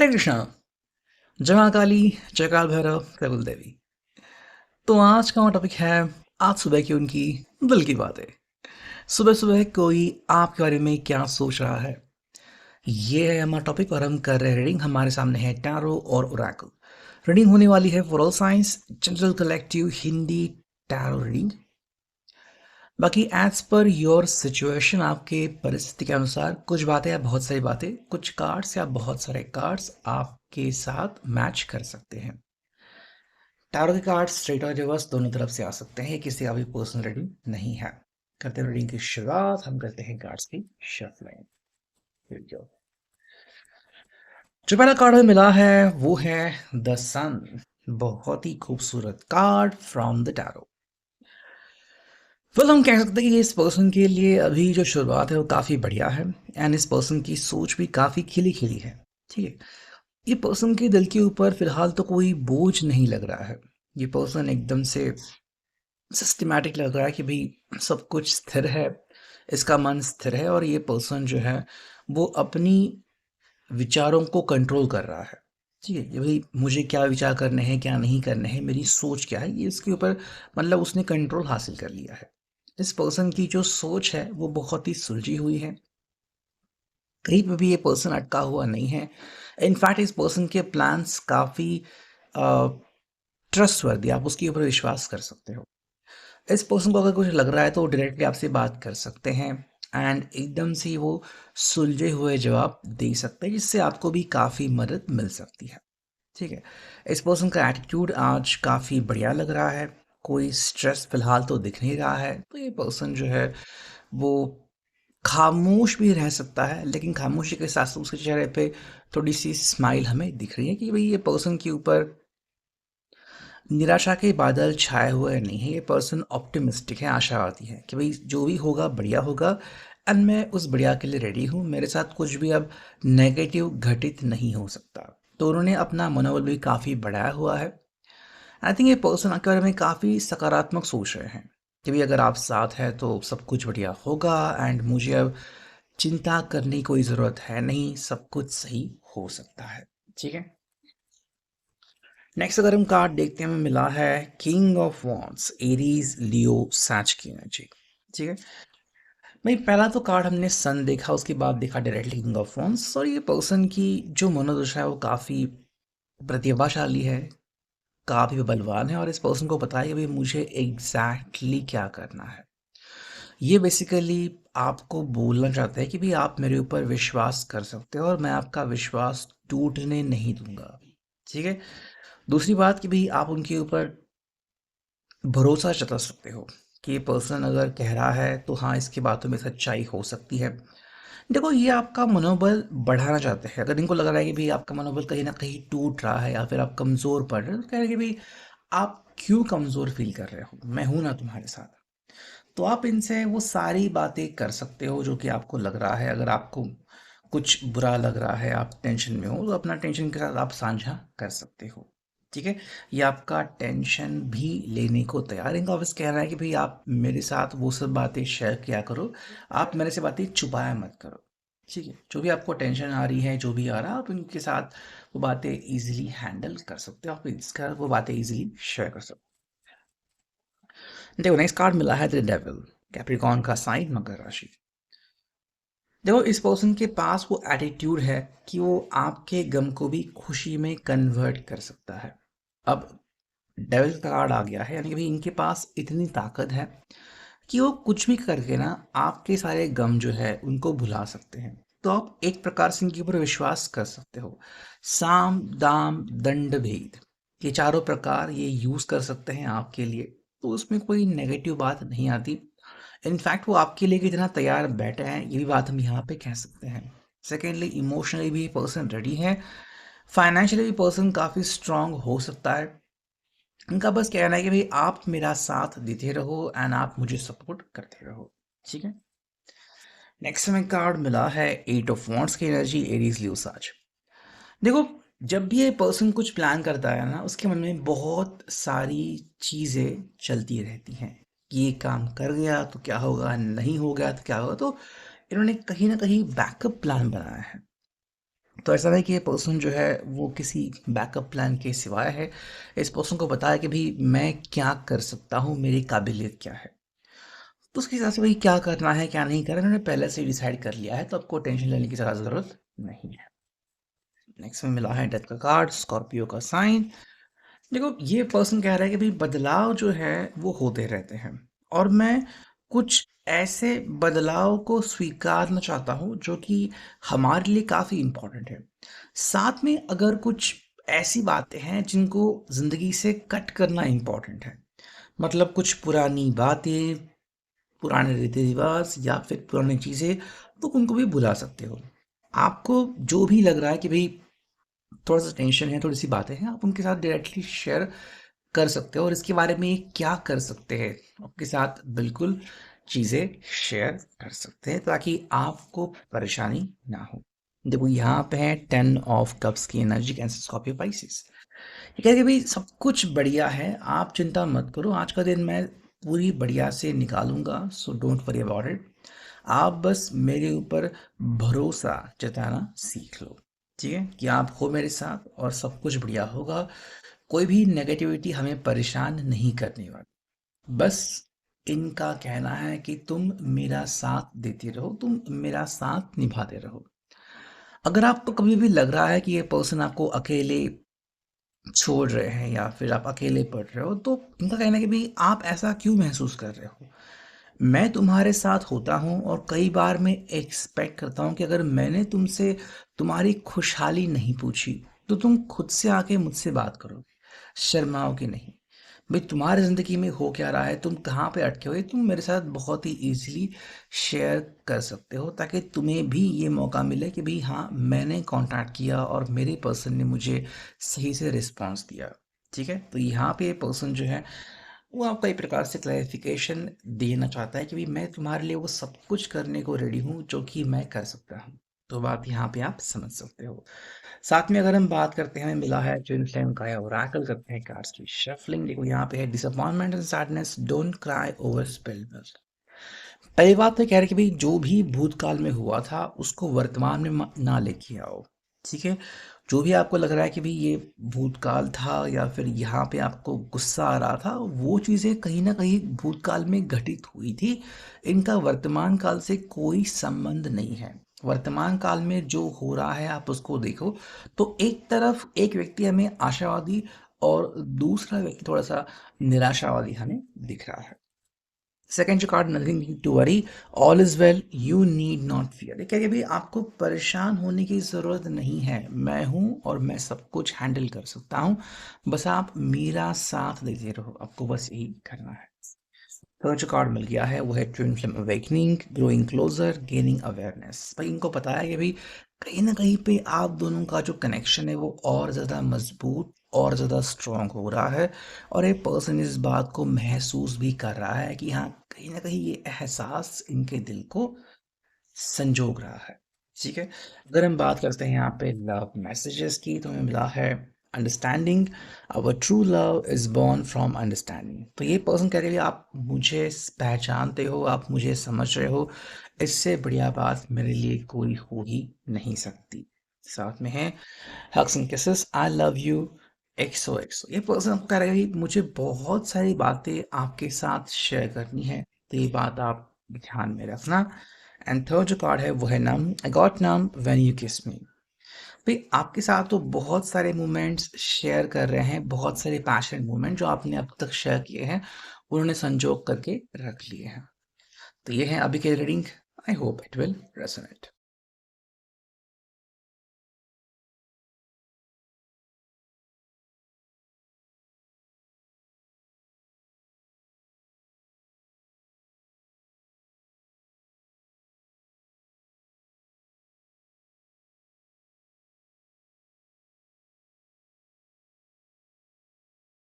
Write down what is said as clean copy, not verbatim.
हरे कृष्णा। जय मां काली, जय काल भैरव, प्रबल देवी। तो आज का हमारा टॉपिक है आज सुबह की उनकी दिल की बातें। सुबह सुबह कोई आपके बारे में क्या सोच रहा है, ये है हमारा टॉपिक। और हम कर रहे हैं रीडिंग। हमारे सामने है टैरो और ओरेकल। रीडिंग होने वाली है for all science, general, collective, Hindi tarot reading. बाकी एज पर योर सिचुएशन, आपके परिस्थिति के अनुसार कुछ बातें या बहुत सारी बातें, कुछ कार्ड्स या बहुत सारे कार्ड्स आपके साथ मैच कर सकते हैं। टैरो के कार्ड्स स्ट्रेट और रिवर्स दोनों तरफ से आ सकते हैं। ये किसी का भी पर्सनल रीडिंग नहीं है। करते हैं रीडिंग की शुरुआत। हम करते हैं कार्ड्स की शफलिंग। Here we go। जो पहला कार्ड हमें मिला है वो है द सन। बहुत ही खूबसूरत कार्ड फ्रॉम द टैरो। हम कह सकते हैं कि इस पर्सन के लिए अभी जो शुरुआत है वो काफ़ी बढ़िया है। एंड इस पर्सन की सोच भी काफ़ी खिली खिली है। ठीक है, ये पर्सन के दिल के ऊपर फिलहाल तो कोई बोझ नहीं लग रहा है। ये पर्सन एकदम से सिस्टमैटिक लग रहा है कि भाई सब कुछ स्थिर है, इसका मन स्थिर है। और ये पर्सन जो है वो अपनी विचारों को कंट्रोल कर रहा है। ठीक है, ये भाई मुझे क्या विचार करने हैं, क्या नहीं करने हैं, मेरी सोच क्या है, ये इसके ऊपर मतलब उसने कंट्रोल हासिल कर लिया है। इस पर्सन की जो सोच है वो बहुत ही सुलझी हुई है। कहीं पे भी ये पर्सन अटका हुआ नहीं है। इनफैक्ट इस पर्सन के प्लान्स काफ़ी ट्रस्टवर्दी, आप उसके ऊपर विश्वास कर सकते हो। इस पर्सन को अगर कुछ लग रहा है तो वो डायरेक्टली आपसे बात कर सकते हैं। एंड एकदम से वो सुलझे हुए जवाब दे सकते हैं, जिससे आपको भी काफ़ी मदद मिल सकती है। ठीक है, इस पर्सन का एटीट्यूड आज काफ़ी बढ़िया लग रहा है। कोई स्ट्रेस फिलहाल तो दिख नहीं रहा है। तो ये पर्सन जो है वो खामोश भी रह सकता है, लेकिन खामोशी के साथ साथ उसके चेहरे पे थोड़ी सी स्माइल हमें दिख रही है कि भाई ये पर्सन के ऊपर निराशा के बादल छाए हुए नहीं है। ये पर्सन ऑप्टिमिस्टिक है, आशावादी है कि भाई जो भी होगा बढ़िया होगा। एंड मैं उस बढ़िया के लिए रेडी हूँ। मेरे साथ कुछ भी अब नेगेटिव घटित नहीं हो सकता। तो उन्होंने अपना मनोबल भी काफ़ी बढ़ाया हुआ है। आई थिंक ये पर्सन आपके बारे में काफ़ी सकारात्मक सोच रहे हैं कि भाई अगर आप साथ हैं तो सब कुछ बढ़िया होगा। एंड मुझे अब चिंता करने की कोई ज़रूरत है नहीं, सब कुछ सही हो सकता है। ठीक है, नेक्स्ट अगर हम कार्ड देखते हैं, हमें मिला है king of wands, Aries, Leo, Sachs की एनर्जी। ठीक है भाई, पहला तो कार्ड हमने सन देखा, उसके बाद देखा डायरेक्टली किंग ऑफ वॉन्ड्स। और ये पर्सन की जो मनोदशा है वो काफ़ी प्रतिभाशाली है, काफ़ी बलवान है। और इस पर्सन को पता है कि भाई मुझे एग्जैक्टली क्या करना है। ये बेसिकली आपको बोलना चाहता है कि भाई आप मेरे ऊपर विश्वास कर सकते हो और मैं आपका विश्वास टूटने नहीं दूंगा। ठीक है, दूसरी बात कि भाई आप उनके ऊपर भरोसा जता सकते हो कि ये पर्सन अगर कह रहा है तो हाँ, इसकी बातों में सच्चाई हो सकती है। देखो, ये आपका मनोबल बढ़ाना चाहते हैं। अगर इनको लग रहा है कि भाई आपका मनोबल कहीं ना कहीं टूट रहा है या फिर आप कमज़ोर पड़ रहे हो, तो कह रहे हैं कि भाई आप क्यों कमज़ोर फील कर रहे हो, मैं हूं ना तुम्हारे साथ। तो आप इनसे वो सारी बातें कर सकते हो जो कि आपको लग रहा है। अगर आपको कुछ बुरा लग रहा है, आप टेंशन में हो, तो अपना टेंशन के साथ आप साझा कर सकते हो। ठीक है, ये आपका टेंशन भी लेने को तैयार है। इनका बस कहना है कि भाई आप मेरे साथ वो सब बातें शेयर किया करो, आप मेरे से बातें छुपाया मत करो। ठीक है, जो भी आपको टेंशन आ रही है, जो भी आ रहा है, आप इनके साथ वो बातें इजीली हैंडल कर सकते हो, आप इसका वो बातें इजीली शेयर कर सकते हो। देखो, नेक्स्ट कार्ड मिला है द डेविल, कैप्रिकॉर्न का साइन, मकर राशि। देखो, इस पर्सन के पास वो एटीट्यूड है कि वो आपके गम को भी खुशी में कन्वर्ट कर सकता है। अब डेविल का कार्ड आ गया है, यानी कि भाई इनके पास इतनी ताकत है कि वो कुछ भी करके ना आपके सारे गम जो है उनको भुला सकते हैं। तो आप एक प्रकार से इनके ऊपर विश्वास कर सकते हो। साम दाम दंड भेद, ये चारों प्रकार ये यूज कर सकते हैं आपके लिए। तो उसमें कोई नेगेटिव बात नहीं आती। इनफैक्ट वो आपके लिए कितना तैयार बैठे हैं, ये भी बात हम यहाँ पे कह सकते हैं। सेकेंडली, इमोशनली भी पर्सन रेडी है। फाइनेंशियली भी पर्सन काफ़ी स्ट्रांग हो सकता है। इनका बस कहना है कि भाई आप मेरा साथ देते रहो एंड आप मुझे सपोर्ट करते रहो। ठीक है, नेक्स्ट हमें कार्ड मिला है एट ऑफ वॉन्ट्स की एनर्जी, एरीज, लियो, साज। देखो, जब भी ये पर्सन कुछ प्लान करता है ना, उसके मन में बहुत सारी चीज़ें चलती रहती हैं कि ये काम कर गया तो क्या होगा, नहीं हो गया तो क्या होगा। तो इन्होंने कहीं ना कहीं बैकअप प्लान बनाया है। तो ऐसा है कि ये पर्सन जो है वो किसी बैकअप प्लान के सिवाय है। इस पर्सन को पता है कि भाई मैं क्या कर सकता हूँ, मेरी काबिलियत क्या है। तो उसके हिसाब से भाई क्या करना है क्या नहीं करना है, उन्होंने पहले से डिसाइड कर लिया है, तो आपको टेंशन लेने की ज़्यादा ज़रूरत नहीं है। नेक्स्ट में मिला है डेथ का कार्ड, स्कॉर्पियो का साइन। देखो ये पर्सन कह रहा है कि भाई बदलाव जो है वो होते रहते हैं, और मैं कुछ ऐसे बदलाव को स्वीकारना चाहता हूँ जो कि हमारे लिए काफ़ी इम्पोर्टेंट है। साथ में अगर कुछ ऐसी बातें हैं जिनको ज़िंदगी से कट करना इम्पोर्टेंट है, मतलब कुछ पुरानी बातें, पुराने रीति रिवाज या फिर पुरानी चीज़ें, तो उनको भी भुला सकते हो। आपको जो भी लग रहा है कि भाई थोड़ा सा टेंशन है, थोड़ी सी बातें हैं, आप उनके साथ डायरेक्टली शेयर कर सकते हो, और इसके बारे में क्या कर सकते हैं, आपके साथ बिल्कुल चीज़ें शेयर कर सकते हैं ताकि आपको परेशानी ना हो। देखो यहाँ पे है 10 ऑफ कप्स की एनर्जी, कैंसर स्कॉर्पियो पाइसेस। ये कह रहे भाई सब कुछ बढ़िया है, आप चिंता मत करो, आज का दिन मैं पूरी बढ़िया से निकालूंगा, so don't worry about it. आप बस मेरे ऊपर भरोसा जताना सीख लो, ठीक है, कि आप हो मेरे साथ और सब कुछ बढ़िया होगा। कोई भी नेगेटिविटी हमें परेशान नहीं करने वाली। बस इनका कहना है कि तुम मेरा साथ देते रहो, तुम मेरा साथ निभाते रहो। अगर आपको कभी भी लग रहा है कि ये पर्सन आपको अकेले छोड़ रहे हैं या फिर आप अकेले पड़ रहे हो, तो इनका कहना है कि भाई आप ऐसा क्यों महसूस कर रहे हो, मैं तुम्हारे साथ होता हूँ, और कई बार मैं एक्सपेक्ट करता हूँ कि अगर मैंने तुमसे तुम्हारी खुशहाली नहीं पूछी तो तुम खुद से आके मुझसे बात करोगे, शर्माओगे नहीं। भाई तुम्हारी ज़िंदगी में हो क्या रहा है, तुम कहाँ पे अटके हुए, तुम मेरे साथ बहुत ही इजीली शेयर कर सकते हो, ताकि तुम्हें भी ये मौका मिले कि भाई हाँ मैंने कांटेक्ट किया और मेरे पर्सन ने मुझे सही से रिस्पॉन्स दिया। ठीक है, तो यहाँ पे ये पर्सन जो है वो आपको एक प्रकार से क्लैरिफिकेशन देना चाहता है कि भाई मैं तुम्हारे लिए वो सब कुछ करने को रेडी हूँ जो कि मैं कर सकता हूँ। तो बात यहाँ पे आप समझ सकते हो। साथ में अगर हम बात करते हैं, मिला है ट्विन फ्लेम का है, ओरेकल करते हैं कार्ड्स की शफलिंग। देखो यहाँ पे है disappointment and sadness, don't cry over spilled milk. पहली बात तो कह रहे कि भाई जो भी भूतकाल में हुआ था उसको वर्तमान में ना लेके आओ। ठीक है, जो भी आपको लग रहा है कि भाई ये भूतकाल था या फिर यहाँ पे आपको गुस्सा आ रहा था, वो चीज़ें कहीं ना कहीं भूतकाल में घटित हुई थी, इनका वर्तमान काल से कोई संबंध नहीं है। वर्तमान काल में जो हो रहा है आप उसको देखो। तो एक तरफ एक व्यक्ति हमें आशावादी और दूसरा व्यक्ति थोड़ा सा निराशावादी हमें दिख रहा है। सेकेंड जो card, nothing to worry, all is well, you need not fear. क्या भाई आपको परेशान होने की ज़रूरत नहीं है, मैं हूँ और मैं सब कुछ हैंडल कर सकता हूँ, बस आप मेरा साथ देते रहो, आपको बस यही करना है। तो जो कार्ड मिल गया है वो है twin flame awakening, growing closer, gaining awareness. भाई इनको पता है कि भाई कहीं ना कहीं पे आप दोनों का जो कनेक्शन है वो और ज़्यादा मजबूत और ज़्यादा स्ट्रांग हो रहा है, और ये पर्सन इस बात को महसूस भी कर रहा है कि हाँ कहीं ना कहीं ये एहसास इनके दिल को संजोग रहा है। ठीक है, अगर हम बात करते हैं यहाँ पे लव मैसेजेस की, तो हमें मिला है understanding, our true love is born from understanding. तो ये पर्सन कह रहे हैं आप मुझे पहचानते हो, आप मुझे समझ रहे हो, इससे बढ़िया बात मेरे लिए कोई हो ही नहीं सकती। साथ में है hugs and kisses, I love you X O X O. ये पर्सन आपको कह रहा है कि मुझे बहुत सारी बातें आपके साथ शेयर करनी है, तो ये बात आप ध्यान में रखना। एंड थर्ड जो कार्ड है वो है numb, I got numb when you kiss me. भाई आपके साथ तो बहुत सारे मोमेंट्स शेयर कर रहे हैं, बहुत सारे पैशनेट मोमेंट जो आपने अब तक शेयर किए हैं उन्होंने संजोग करके रख लिए हैं। तो ये है अभी के reading, I hope it will resonate.